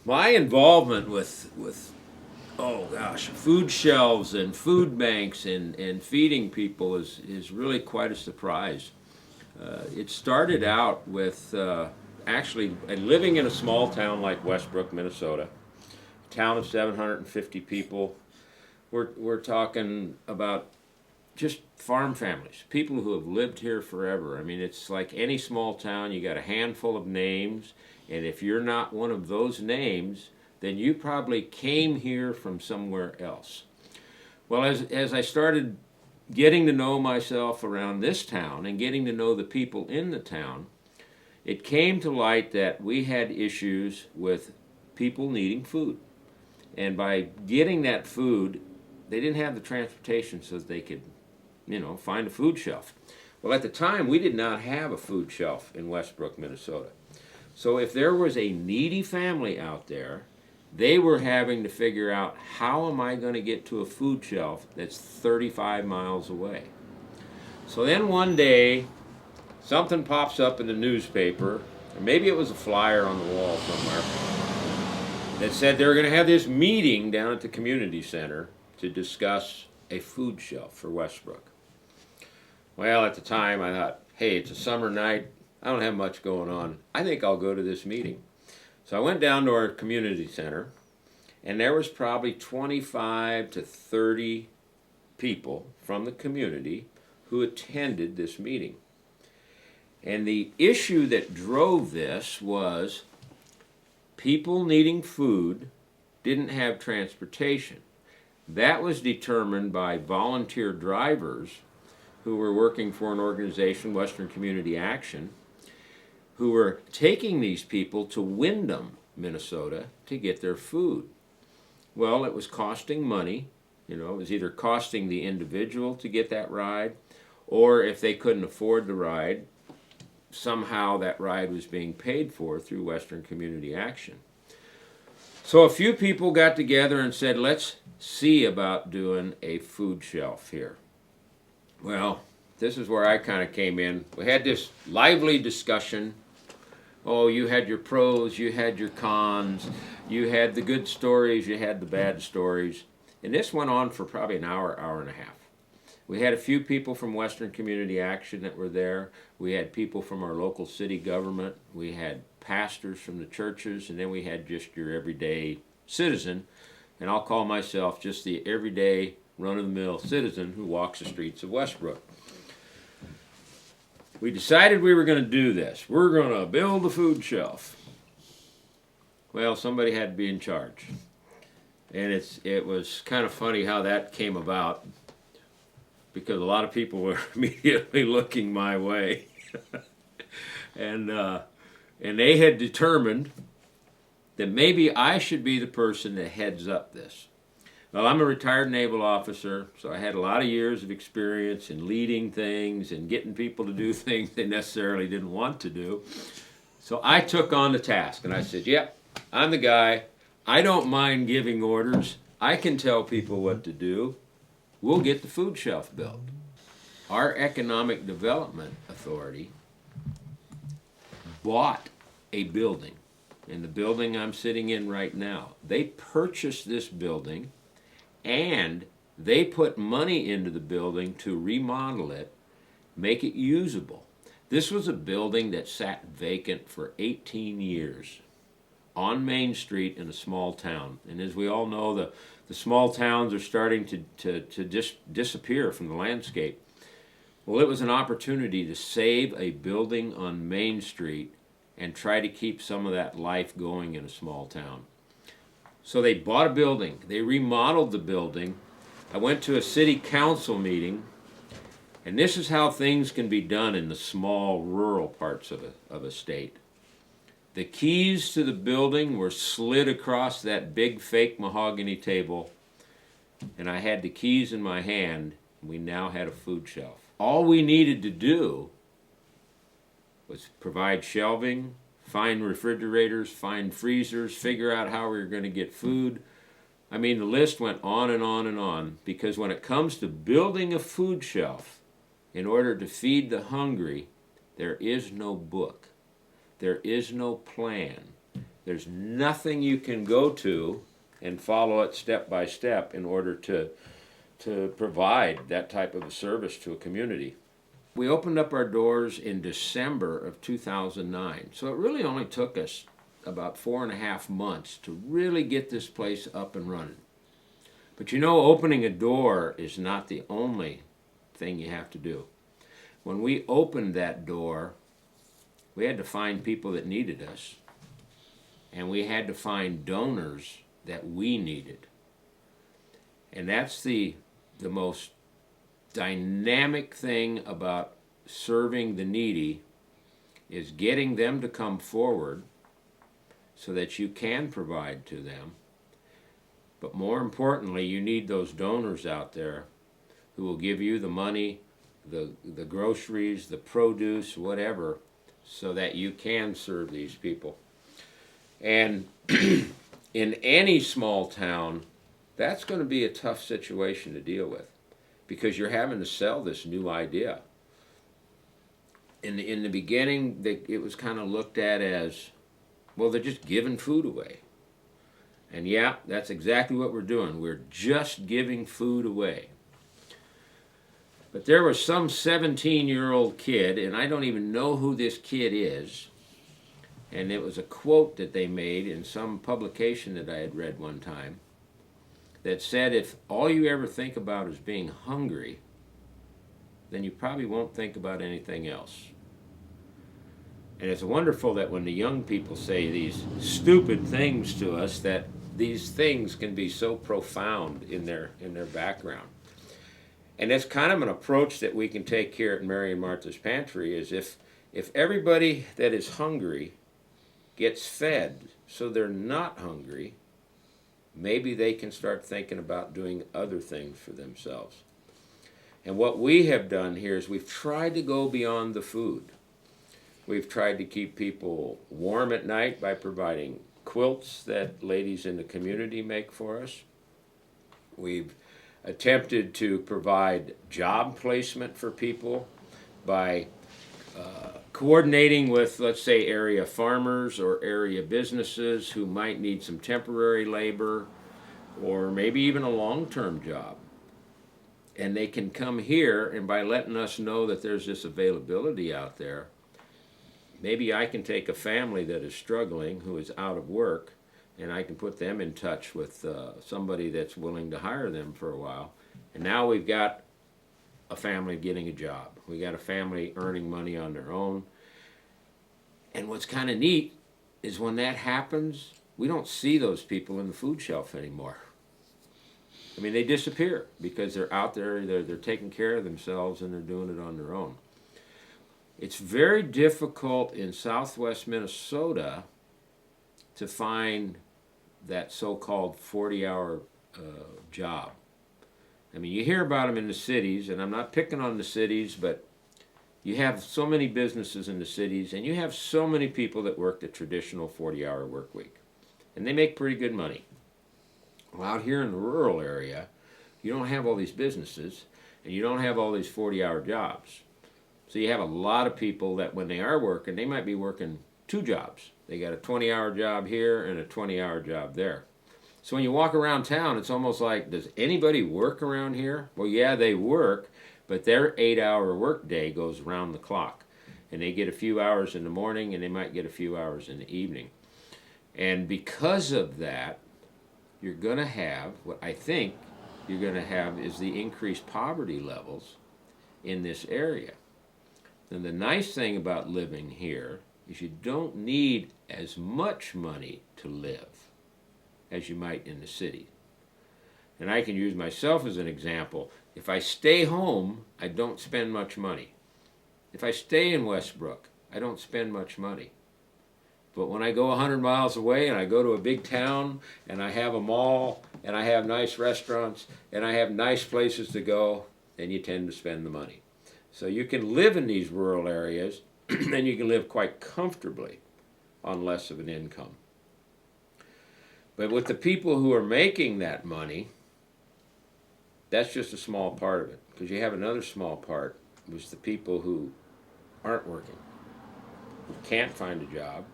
My involvement with oh gosh, food shelves and food banks and feeding people is really quite a surprise. It started out with actually living in a small town like Westbrook, Minnesota, a town of 750 people. We're talking about just farm families, people who have lived here forever. I mean, it's like any small town, you got a handful of names, and if you're not one of those names, then you probably came here from somewhere else. Well, as I started getting to know myself around this town and getting to know the people in the town, it came to light that we had issues with people needing food. And by getting that food, they didn't have the transportation so that they could, find a food shelf. Well, at the time, we did not have a food shelf in Westbrook, Minnesota. So if there was a needy family out there, they were having to figure out, how am I going to get to a food shelf that's 35 miles away? So then one day, something pops up in the newspaper, or maybe it was a flyer on the wall somewhere, that said they were going to have this meeting down at the community center to discuss a food shelf for Westbrook. Well, at the time, I thought, hey, it's a summer night. I don't have much going on. I think I'll go to this meeting. So I went down to our community center, and there was probably 25 to 30 people from the community who attended this meeting. And the issue that drove this was people needing food didn't have transportation. That was determined by volunteer drivers who were working for an organization, Western Community Action, who were taking these people to Windham, Minnesota, to get their food. Well, it was costing money. It was either costing the individual to get that ride, or if they couldn't afford the ride, somehow that ride was being paid for through Western Community Action. So a few people got together and said, let's see about doing a food shelf here. Well, this is where I kind of came in. We had this lively discussion. Oh, you had your pros, you had your cons, you had the good stories, you had the bad stories. And this went on for probably an hour, hour and a half. We had a few people from Western Community Action that were there. We had people from our local city government. We had pastors from the churches, and then we had just your everyday citizen. And I'll call myself just the everyday run-of-the-mill citizen who walks the streets of Westbrook. We decided we were going to do this. We're going to build a food shelf. Well, somebody had to be in charge. And it was kind of funny how that came about, because a lot of people were immediately looking my way. and they had determined that maybe I should be the person that heads up this. Well, I'm a retired naval officer, so I had a lot of years of experience in leading things and getting people to do things they necessarily didn't want to do. So I took on the task, and I said, yep, I'm the guy. I don't mind giving orders. I can tell people what to do. We'll get the food shelf built. Our Economic Development Authority bought a building, and the building I'm sitting in right now. They purchased this building, and they put money into the building to remodel it, make it usable. This was a building that sat vacant for 18 years on Main Street in a small town. And as we all know, the small towns are starting to disappear from the landscape. Well, it was an opportunity to save a building on Main Street and try to keep some of that life going in a small town. So they bought a building. They remodeled the building. I went to a city council meeting, and this is how things can be done in the small rural parts of a state. The keys to the building were slid across that big fake mahogany table, and I had the keys in my hand, and we now had a food shelf. All we needed to do was provide shelving, find refrigerators, find freezers, figure out how we were going to get food. I mean, the list went on and on and on, because when it comes to building a food shelf in order to feed the hungry, there is no book. There is no plan. There's nothing you can go to and follow it step by step in order to provide that type of a service to a community. We opened up our doors in December of 2009, so it really only took us about 4.5 months to really get this place up and running. But you know, opening a door is not the only thing you have to do. When we opened that door, we had to find people that needed us, and we had to find donors that we needed. And that's the most dynamic thing about serving the needy, is getting them to come forward so that you can provide to them. But more importantly, you need those donors out there who will give you the money, the groceries, the produce, whatever, so that you can serve these people. And in any small town, that's going to be a tough situation to deal with, because you're having to sell this new idea. In the beginning, it was kind of looked at as, well, they're just giving food away. And yeah, that's exactly what we're doing. We're just giving food away. But there was some 17-year-old kid, and I don't even know who this kid is, and it was a quote that they made in some publication that I had read one time that said, if all you ever think about is being hungry, then you probably won't think about anything else. And it's wonderful that when the young people say these stupid things to us, that these things can be so profound in their background. And it's kind of an approach that we can take here at Mary and Martha's Pantry, is if everybody that is hungry gets fed so they're not hungry, maybe they can start thinking about doing other things for themselves. And what we have done here is we've tried to go beyond the food. We've tried to keep people warm at night by providing quilts that ladies in the community make for us. We've attempted to provide job placement for people by coordinating with, let's say, area farmers or area businesses who might need some temporary labor or maybe even a long-term job. And they can come here, and by letting us know that there's this availability out there, maybe I can take a family that is struggling, who is out of work, and I can put them in touch with somebody that's willing to hire them for a while. And now we've got a family getting a job. We got a family earning money on their own. And what's kind of neat is when that happens, we don't see those people in the food shelf anymore. I mean, they disappear because they're out there, they're taking care of themselves, and they're doing it on their own. It's very difficult in southwest Minnesota to find that so-called 40-hour job. I mean, you hear about them in the cities, and I'm not picking on the cities, but you have so many businesses in the cities, and you have so many people that work the traditional 40-hour work week, and they make pretty good money. Well, out here in the rural area, you don't have all these businesses, and you don't have all these 40-hour jobs. So you have a lot of people that when they are working, they might be working 2 jobs. They got a 20-hour job here and a 20-hour job there. So when you walk around town, it's almost like, does anybody work around here? Well, yeah, they work, but their 8-hour work day goes around the clock. And they get a few hours in the morning, and they might get a few hours in the evening. And because of that, you're going to have, what I think you're going to have is the increased poverty levels in this area. And the nice thing about living here is you don't need as much money to live as you might in the city. And I can use myself as an example. If I stay home, I don't spend much money. If I stay in Westbrook, I don't spend much money. But when I go 100 miles away and I go to a big town and I have a mall and I have nice restaurants and I have nice places to go, then you tend to spend the money. So you can live in these rural areas and you can live quite comfortably on less of an income. But with the people who are making that money, that's just a small part of it. Because you have another small part, which is the people who aren't working, who can't find a job,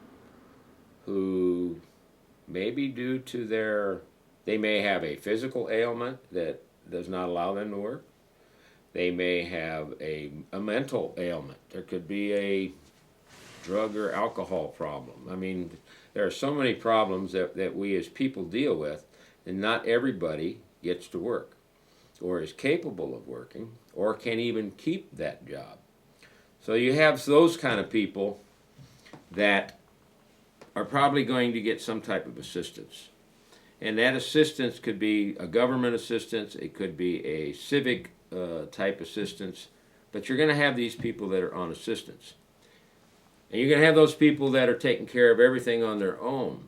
who may be due to they may have a physical ailment that does not allow them to work. They may have a mental ailment. There could be a drug or alcohol problem. I mean, there are so many problems that we as people deal with, and not everybody gets to work or is capable of working or can even keep that job. So you have those kind of people that are probably going to get some type of assistance. And that assistance could be a government assistance, it could be a civic type assistance, but you're going to have these people that are on assistance. And you're going to have those people that are taking care of everything on their own.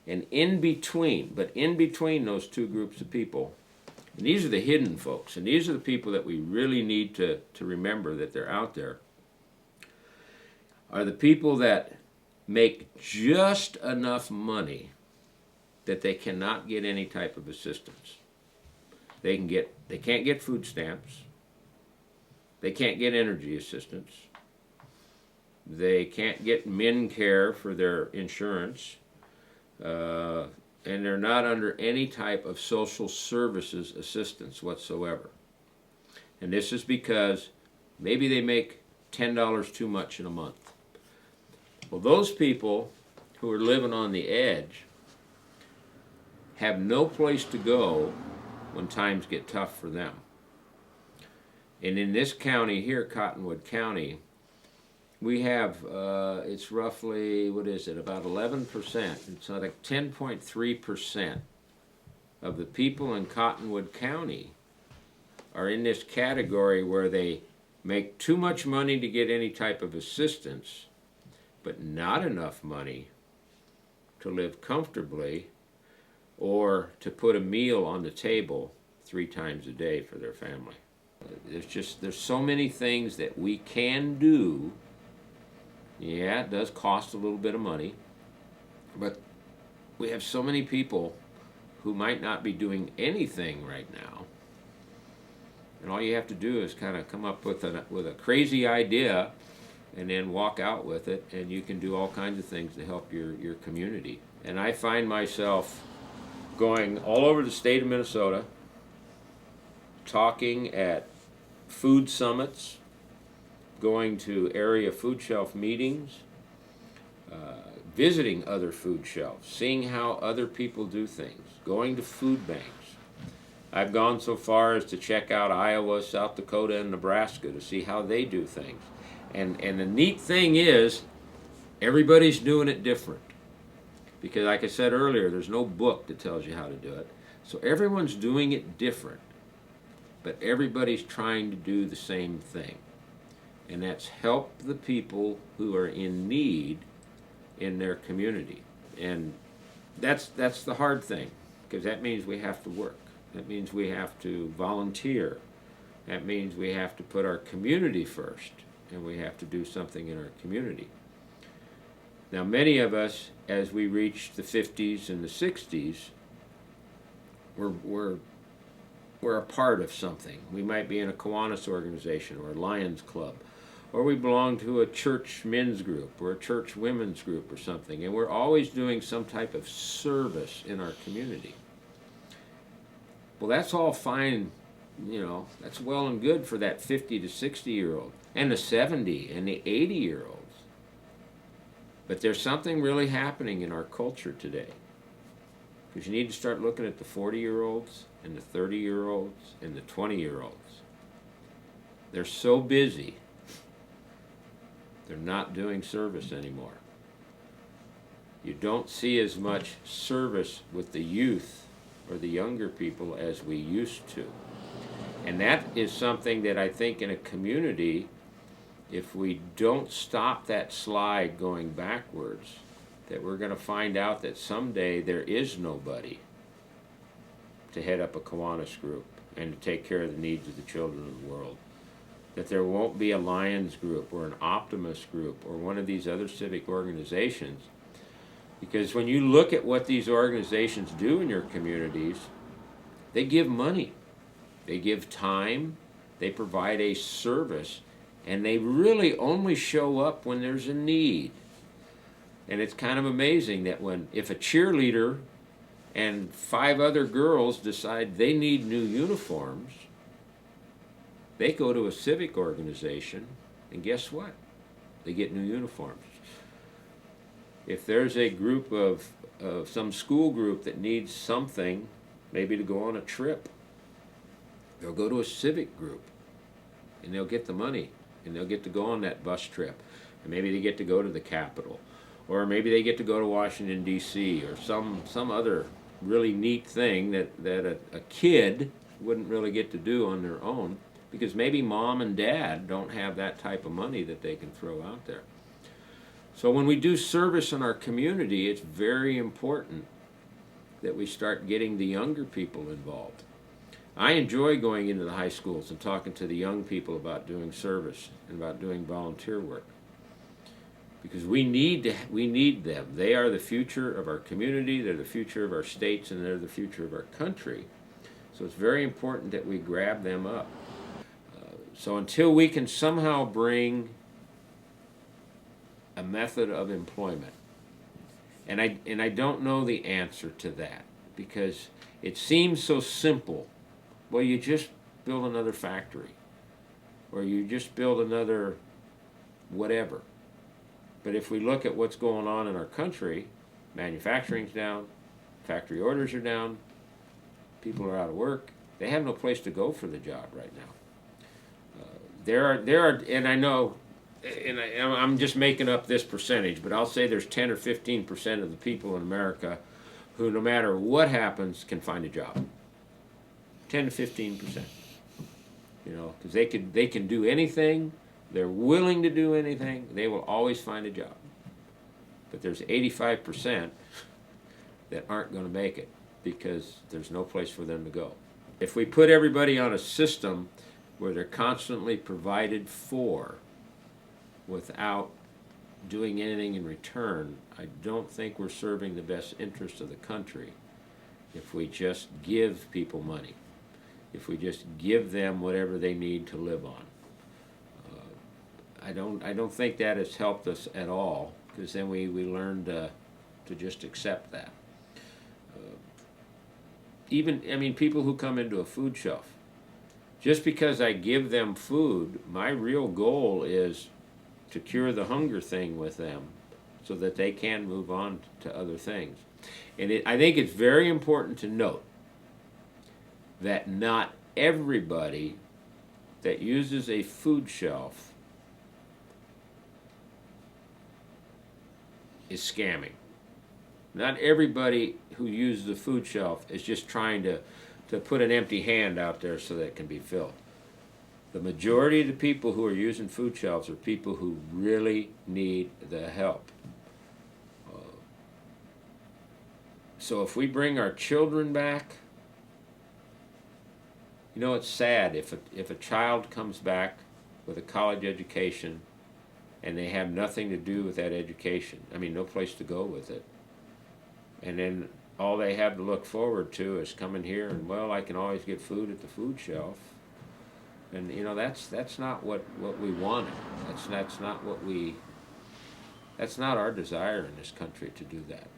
And in between those two groups of people, and these are the hidden folks, and these are the people that we really need to remember that they're out there, are the people that make just enough money that they cannot get any type of assistance. They can't get food stamps. They can't get energy assistance. They can't get min care for their insurance. And they're not under any type of social services assistance whatsoever. And this is because maybe they make $10 too much in a month. Well, those people who are living on the edge have no place to go when times get tough for them. And in this county here, Cottonwood County, we have, it's roughly, about 11%. It's like 10.3% of the people in Cottonwood County are in this category where they make too much money to get any type of assistance, but not enough money to live comfortably or to put a meal on the table 3 times a day for their family. There's so many things that we can do. Yeah, it does cost a little bit of money, but we have so many people who might not be doing anything right now, and all you have to do is kind of come up with a crazy idea and then walk out with it, and you can do all kinds of things to help your community. And I find myself going all over the state of Minnesota, talking at food summits, going to area food shelf meetings, visiting other food shelves, seeing how other people do things, going to food banks. I've gone so far as to check out Iowa, South Dakota, and Nebraska to see how they do things. And the neat thing is, everybody's doing it different. Because like I said earlier, there's no book that tells you how to do it. So everyone's doing it different, but everybody's trying to do the same thing. And that's help the people who are in need in their community. And that's the hard thing, because that means we have to work. That means we have to volunteer. That means we have to put our community first, and we have to do something in our community. Now, many of us, as we reach the 50s and the 60s, we're a part of something. We might be in a Kiwanis organization or a Lions Club, or we belong to a church men's group or a church women's group or something, and we're always doing some type of service in our community. Well, that's all fine, that's well and good for that 50 to 60-year-old and the 70 and the 80-year-olds. But there's something really happening in our culture today, because you need to start looking at the 40-year-olds and the 30-year-olds and the 20-year-olds. They're so busy, they're not doing service anymore. You don't see as much service with the youth or the younger people as we used to. And that is something that I think in a community, if we don't stop that slide going backwards, that we're going to find out that someday there is nobody to head up a Kiwanis group and to take care of the needs of the children of the world. That there won't be a Lions group or an Optimist group or one of these other civic organizations. Because when you look at what these organizations do in your communities, they give money, they give time, they provide a service, and they really only show up when there's a need. And it's kind of amazing that if a cheerleader and 5 other girls decide they need new uniforms, they go to a civic organization, and guess what? They get new uniforms. If there's a group of some school group that needs something, maybe to go on a trip, they'll go to a civic group, and they'll get the money, and they'll get to go on that bus trip, and maybe they get to go to the Capitol, or maybe they get to go to Washington, D.C., or some other really neat thing that a kid wouldn't really get to do on their own, because maybe mom and dad don't have that type of money that they can throw out there. So when we do service in our community, it's very important that we start getting the younger people involved. I enjoy going into the high schools and talking to the young people about doing service and about doing volunteer work, because we need them. They are the future of our community, they're the future of our states, and they're the future of our country. So it's very important that we grab them up. So until we can somehow bring a method of employment, and I don't know the answer to that, because it seems so simple. Well, you just build another factory, or you just build another whatever. But if we look at what's going on in our country, manufacturing's down, factory orders are down, people are out of work, they have no place to go for the job right now. There are, and I know, and I'm just making up this percentage, but I'll say there's 10 or 15% of the people in America who, no matter what happens, can find a job. 10 to 15%. You know, because they can do anything, they're willing to do anything, they will always find a job. But there's 85% that aren't going to make it because there's no place for them to go. If we put everybody on a system where they're constantly provided for without doing anything in return, I don't think we're serving the best interest of the country if we just give people money, if we just give them whatever they need to live on. I don't think that has helped us at all, because then we learn to just accept that. People who come into a food shelf, just because I give them food, my real goal is to cure the hunger thing with them so that they can move on to other things. And I think it's very important to note that not everybody that uses a food shelf is scamming. Not everybody who uses the food shelf is just trying to put an empty hand out there so that it can be filled. The majority of the people who are using food shelves are people who really need the help. So if we bring our children back, you know, it's sad if a child comes back with a college education and they have nothing to do with that education. I mean, no place to go with it. And then all they have to look forward to is coming here and, well, I can always get food at the food shelf. And, you know, that's not what we wanted. That's not our desire in this country to do that.